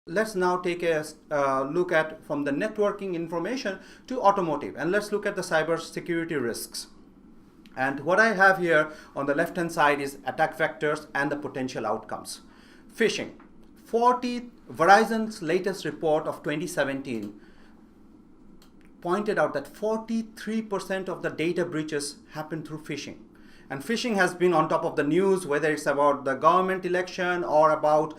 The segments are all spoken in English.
Let's now take a look at from the networking information to automotive, and let's look at the cybersecurity risks. And what I have here on the left hand side is attack vectors and the potential outcomes. Phishing. Verizon's latest report of 2017 pointed out that 43% of the data breaches happen through phishing. And phishing has been on top of the news, whether it's about the government election or about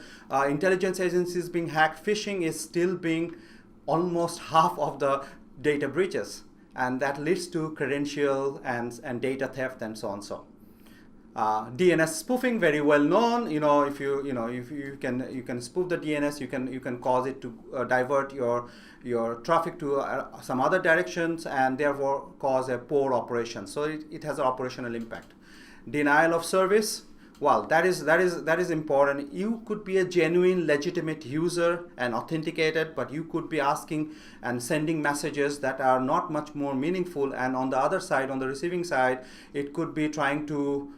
intelligence agencies being hacked. Phishing is still being almost half of the data breaches, and that leads to credential and data theft and so on. DNS spoofing, very well known. If you can spoof the DNS, you can cause it to divert your traffic to some other directions and therefore cause a poor operation. So it has an operational impact. Denial of service. Well, that is important. You could be a genuine, legitimate user and authenticated, but you could be asking and sending messages that are not much more meaningful. And on the other side, on the receiving side, it could be trying to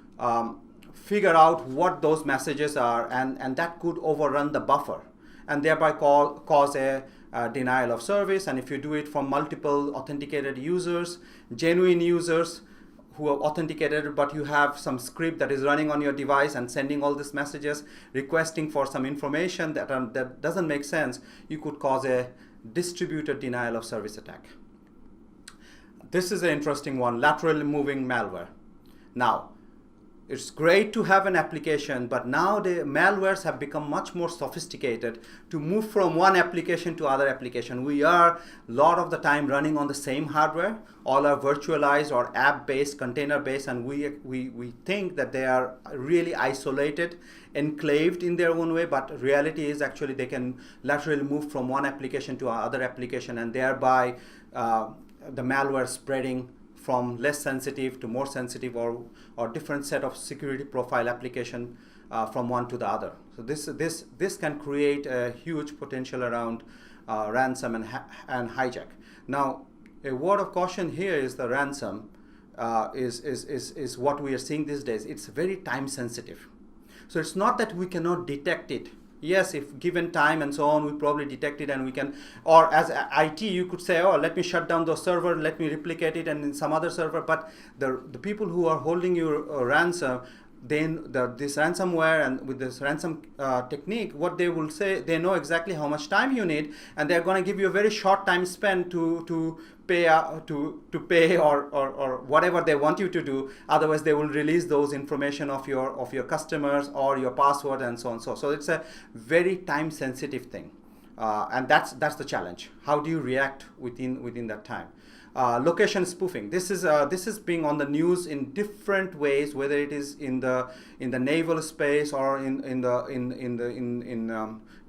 figure out what those messages are, and that could overrun the buffer and thereby cause a denial of service. And if you do it from multiple authenticated users, genuine users who are authenticated, but you have some script that is running on your device and sending all these messages requesting for some information that doesn't make sense, you could cause a distributed denial of service attack. This is an interesting one, laterally moving malware. Now, it's great to have an application, but now the malwares have become much more sophisticated to move from one application to other application. We are a lot of the time running on the same hardware. All are virtualized or app-based, container-based, and we think that they are really isolated, enclaved in their own way, but reality is actually they can laterally move from one application to another application, and thereby the malware spreading from less sensitive to more sensitive or different set of security profile application from one to the other. So this can create a huge potential around ransom and hijack. Now, a word of caution here is the ransom is what we are seeing these days. It's very time sensitive. So it's not that we cannot detect it. Yes, if given time and so on, we probably detect it and we can, or as IT, you could say, oh, let me shut down the server, let me replicate it and in some other server. But the people who are holding your ransom, then this ransomware and with this ransom technique, what they will say, they know exactly how much time you need, and they're going to give you a very short time spent to pay or whatever they want you to do. Otherwise, they will release those information of your customers or your password and so on. So it's a very time sensitive thing, and that's the challenge. How do you react within that time? Location spoofing. This is being on the news in different ways, whether it is in the naval space or in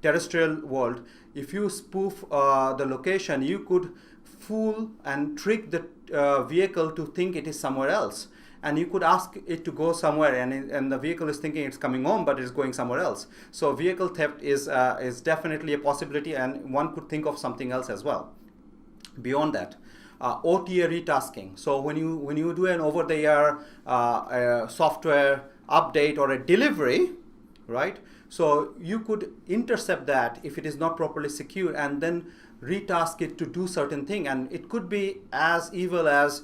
terrestrial world. If you spoof the location, you could fool and trick the vehicle to think it is somewhere else, and you could ask it to go somewhere, and the vehicle is thinking it's coming home, but it's going somewhere else. So vehicle theft is definitely a possibility, and one could think of something else as well. Beyond that, OTA retasking. So when you do an over-the-air software update or a delivery, right? So you could intercept that if it is not properly secure, and then retask it to do certain thing. And it could be as evil as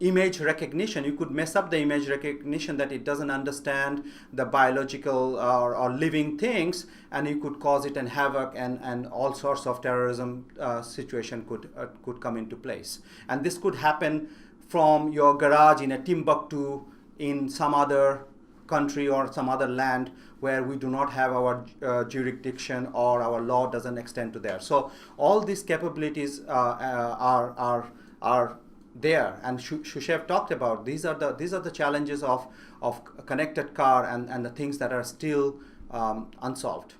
image recognition. You could mess up the image recognition, that it doesn't understand the biological or living things, and you could cause it an havoc, and all sorts of terrorism situation could come into place. And this could happen from your garage in a Timbuktu in some other country or some other land where we do not have our jurisdiction or our law doesn't extend to there. So all these capabilities are there, and Shushev talked about these are the challenges of a connected car and the things that are still unsolved.